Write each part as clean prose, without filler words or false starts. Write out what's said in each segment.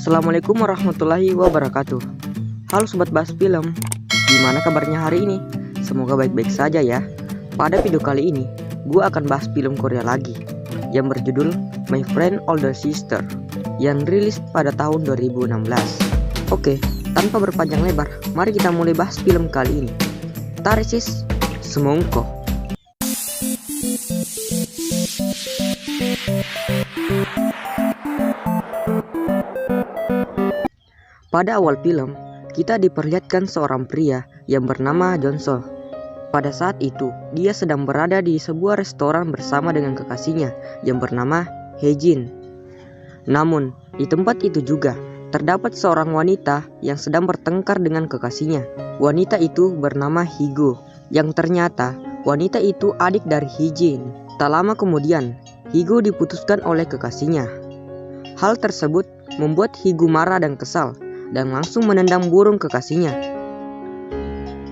Assalamualaikum warahmatullahi wabarakatuh. Halo sobat bahas film, gimana kabarnya hari ini? Semoga baik-baik saja ya. Pada video kali ini, gue akan bahas film Korea lagi yang berjudul My Friend Older Sister yang rilis pada tahun 2016. Oke, tanpa berpanjang lebar, mari kita mulai bahas film kali ini. Taresis Semongko. Pada awal film, kita diperlihatkan seorang pria yang bernama Jonso. Pada saat itu, dia sedang berada di sebuah restoran bersama dengan kekasihnya yang bernama Hejin. Namun, di tempat itu juga terdapat seorang wanita yang sedang bertengkar dengan kekasihnya. Wanita itu bernama Higo, yang ternyata wanita itu adik dari Hejin. Tak lama kemudian, Higo diputuskan oleh kekasihnya. Hal tersebut membuat Higo marah dan kesal, dan langsung menendang burung kekasihnya.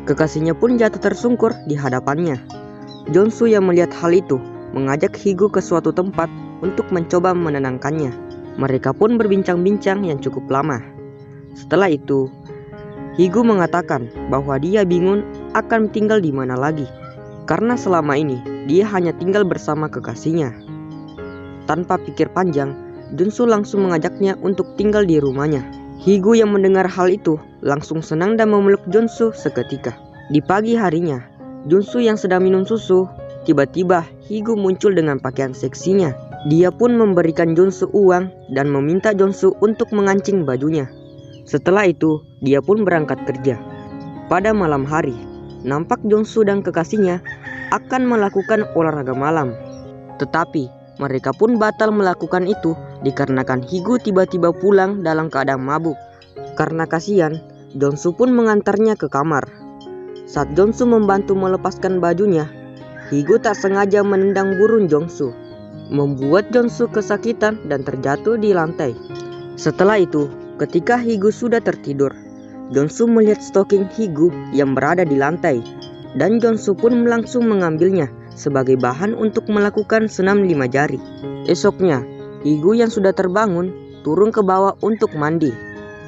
Kekasihnya pun jatuh tersungkur di hadapannya. Jonsu yang melihat hal itu mengajak Higo ke suatu tempat untuk mencoba menenangkannya. Mereka pun berbincang-bincang yang cukup lama. Setelah itu, Higo mengatakan bahwa dia bingung akan tinggal di mana lagi, karena selama ini dia hanya tinggal bersama kekasihnya. Tanpa pikir panjang, Jonsu langsung mengajaknya untuk tinggal di rumahnya. Higo yang mendengar hal itu langsung senang dan memeluk Jonsu seketika. Di pagi harinya, Jonsu yang sedang minum susu, tiba-tiba Higo muncul dengan pakaian seksinya. Dia pun memberikan Jonsu uang dan meminta Jonsu untuk mengancing bajunya. Setelah itu, dia pun berangkat kerja. Pada malam hari, nampak Jonsu dan kekasihnya akan melakukan olahraga malam. Tetapi mereka pun batal melakukan itu dikarenakan Higo tiba-tiba pulang dalam keadaan mabuk. Karena kasihan, Jonsu pun mengantarnya ke kamar. Saat Jonsu membantu melepaskan bajunya, Higo tak sengaja menendang burung Jonsu, membuat Jonsu kesakitan dan terjatuh di lantai. Setelah itu, ketika Higo sudah tertidur, Jonsu melihat stocking Higo yang berada di lantai, dan Jonsu pun langsung mengambilnya sebagai bahan untuk melakukan senam 5 jari. Esoknya, Higo yang sudah terbangun turun ke bawah untuk mandi.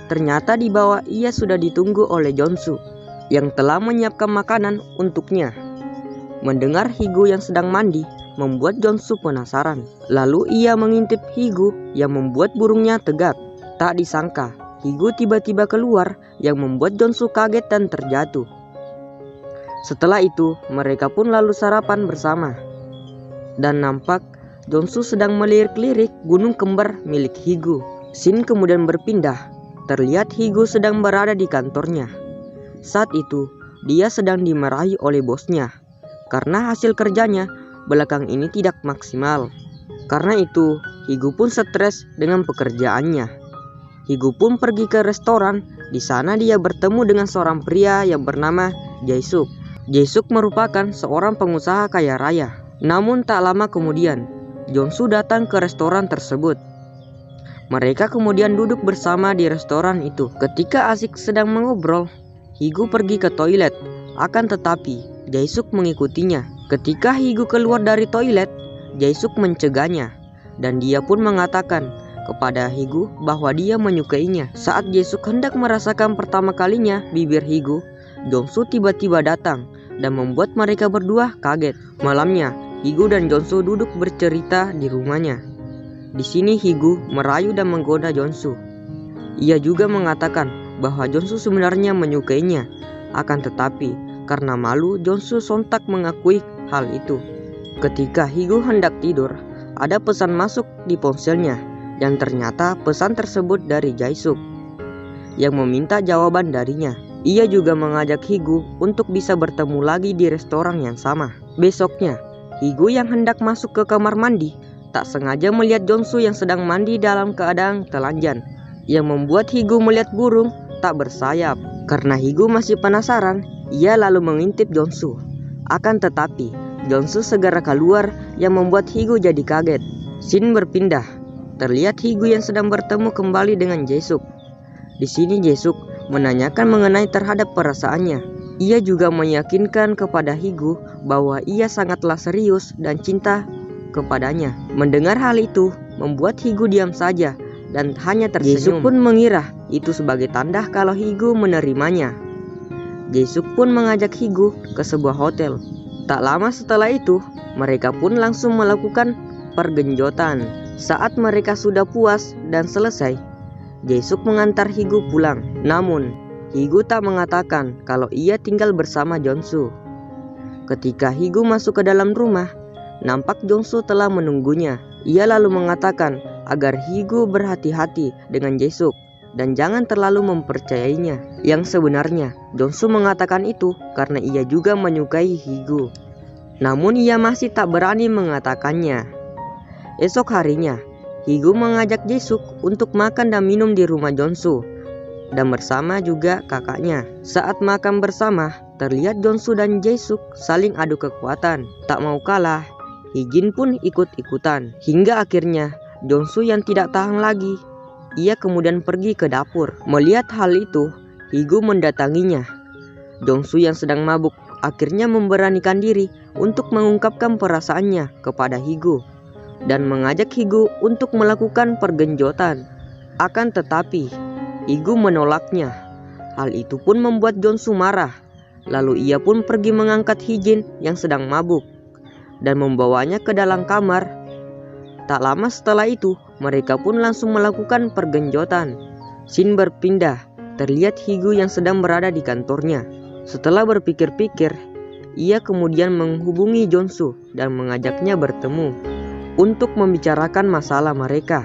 Ternyata di bawah ia sudah ditunggu oleh Jonsu yang telah menyiapkan makanan untuknya. Mendengar Higo yang sedang mandi membuat Jonsu penasaran. Lalu ia mengintip Higo yang membuat burungnya tegak. Tak disangka, Higo tiba-tiba keluar yang membuat Jonsu kaget dan terjatuh. Setelah itu, mereka pun lalu sarapan bersama. Dan nampak Jonsu sedang melirik-lirik gunung kembar milik Higo. Scene kemudian berpindah. Terlihat Higo sedang berada di kantornya. Saat itu, dia sedang dimarahi oleh bosnya karena hasil kerjanya belakang ini tidak maksimal. Karena itu, Higo pun stres dengan pekerjaannya. Higo pun pergi ke restoran. Di sana dia bertemu dengan seorang pria yang bernama Jae-suk. Jae-suk merupakan seorang pengusaha kaya raya. Namun tak lama kemudian, Jonsu datang ke restoran tersebut. Mereka kemudian duduk bersama di restoran itu. Ketika asik sedang mengobrol, Higo pergi ke toilet. Akan tetapi, Jae-suk mengikutinya. Ketika Higo keluar dari toilet, Jae-suk mencegahnya. Dan dia pun mengatakan kepada Higo bahwa dia menyukainya. Saat Jae-suk hendak merasakan pertama kalinya bibir Higo, Jonsu tiba-tiba datang dan membuat mereka berdua kaget. Malamnya, Higo dan Jonsu duduk bercerita di rumahnya. Di sini Higo merayu dan menggoda Jonsu. Ia juga mengatakan bahwa Jonsu sebenarnya menyukainya. Akan tetapi, karena malu, Jonsu sontak mengakui hal itu. Ketika Higo hendak tidur, ada pesan masuk di ponselnya. Dan ternyata pesan tersebut dari Jae-suk yang meminta jawaban darinya. Ia juga mengajak Higo untuk bisa bertemu lagi di restoran yang sama. Besoknya, Higo yang hendak masuk ke kamar mandi tak sengaja melihat Jonsu yang sedang mandi dalam keadaan telanjang, yang membuat Higo melihat burung tak bersayap. Karena Higo masih penasaran, ia lalu mengintip Jonsu. Akan tetapi, Jonsu segera keluar yang membuat Higo jadi kaget. Scene berpindah. Terlihat Higo yang sedang bertemu kembali dengan Jae-suk. Di sini Jae-suk menanyakan mengenai terhadap perasaannya. Ia juga meyakinkan kepada Higo bahwa ia sangatlah serius dan cinta kepadanya. Mendengar hal itu membuat Higo diam saja dan hanya tersenyum. Jae-suk pun mengira itu sebagai tanda kalau Hee-gu menerimanya. Jae-suk pun mengajak Hee-gu ke sebuah hotel. Tak lama setelah itu, mereka pun langsung melakukan pergenjotan. Saat mereka sudah puas dan selesai, Jae-suk mengantar Hee-gu pulang. Namun, Hee-gu tak mengatakan kalau ia tinggal bersama Jong-soo. Ketika Hee-gu masuk ke dalam rumah, nampak Jong-soo telah menunggunya. Ia lalu mengatakan agar Hee-gu berhati-hati dengan Jae-suk dan jangan terlalu mempercayainya. Yang sebenarnya, Jong-soo mengatakan itu karena ia juga menyukai Hee-gu. Namun ia masih tak berani mengatakannya. Esok harinya, Hee-gu mengajak Jae-suk untuk makan dan minum di rumah Jong-soo dan bersama juga kakaknya. Saat makan bersama, terlihat Jong-soo dan Jae-suk saling adu kekuatan. Tak mau kalah, Hee-jin pun ikut-ikutan. Hingga akhirnya Jong-soo yang tidak tahan lagi. Ia kemudian pergi ke dapur. Melihat hal itu, Hee-gu mendatanginya. Jong-soo yang sedang mabuk akhirnya memberanikan diri untuk mengungkapkan perasaannya kepada Hee-gu dan mengajak Hee-gu untuk melakukan pergenjotan. Akan tetapi, Hee-gu menolaknya. Hal itu pun membuat Jong-soo marah. Lalu ia pun pergi mengangkat Hee-jin yang sedang mabuk dan membawanya ke dalam kamar. Tak lama setelah itu, mereka pun langsung melakukan pergenjotan. Scene berpindah, terlihat Hee-gu yang sedang berada di kantornya. Setelah berpikir-pikir, ia kemudian menghubungi Jong-soo dan mengajaknya bertemu untuk membicarakan masalah mereka.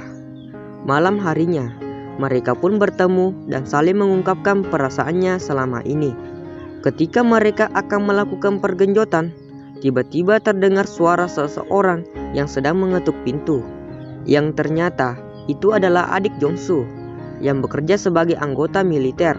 Malam harinya, mereka pun bertemu dan saling mengungkapkan perasaannya selama ini. Ketika mereka akan melakukan pergenjotan, tiba-tiba terdengar suara seseorang yang sedang mengetuk pintu. Yang ternyata itu adalah adik Jong-soo yang bekerja sebagai anggota militer.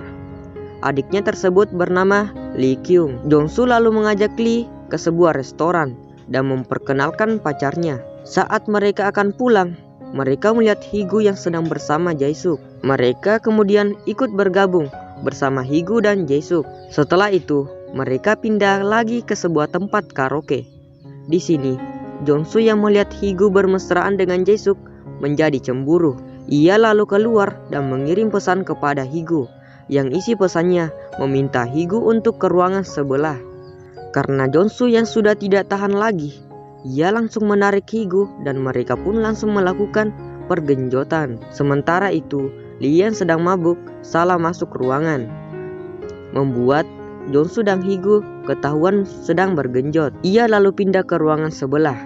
Adiknya tersebut bernama Lee Kyung. Jong-soo lalu mengajak Lee ke sebuah restoran dan memperkenalkan pacarnya. Saat mereka akan pulang, mereka melihat Hee-gu yang sedang bersama Jae-suk. Mereka kemudian ikut bergabung bersama Hee-gu dan Jae-suk. Setelah itu, mereka pindah lagi ke sebuah tempat karaoke. Di sini, Jong-soo yang melihat Hee-gu bermesraan dengan Jae-suk menjadi cemburu. Ia lalu keluar dan mengirim pesan kepada Hee-gu, yang isi pesannya meminta Hee-gu untuk ke ruangan sebelah. Karena Jong-soo yang sudah tidak tahan lagi, ia langsung menarik Hee-gu dan mereka pun langsung melakukan pergenjotan. Sementara itu, Lee yang sedang mabuk salah masuk ruangan, membuat Jong-soo dan Hee-gu ketahuan sedang bergenjot. Ia lalu pindah ke ruangan sebelah,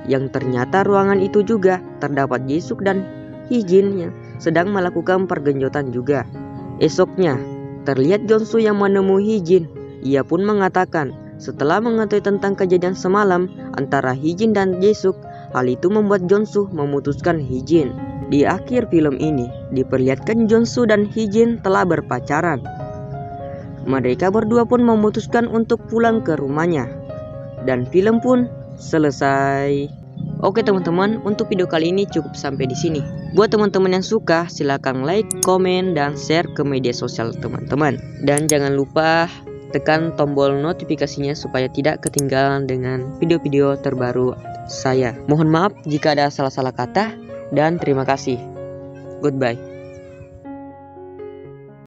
yang ternyata ruangan itu juga terdapat Jae-suk dan Hee-jin yang sedang melakukan pergenjotan juga. Esoknya, terlihat Jong-soo yang menemui Hee-jin. Ia pun mengatakan setelah mengetahui tentang kejadian semalam antara Hee-jin dan Jae-suk, hal itu membuat Jong-soo memutuskan Hee-jin. Di akhir film ini, diperlihatkan Jong-soo dan Hee-jin telah berpacaran. Mereka berdua pun memutuskan untuk pulang ke rumahnya. Dan film pun selesai. Oke teman-teman, untuk video kali ini cukup sampai di sini. Buat teman-teman yang suka, silakan like, komen, dan share ke media sosial teman-teman. Dan jangan lupa tekan tombol notifikasinya supaya tidak ketinggalan dengan video-video terbaru saya. Mohon maaf jika ada salah-salah kata, dan terima kasih. Goodbye.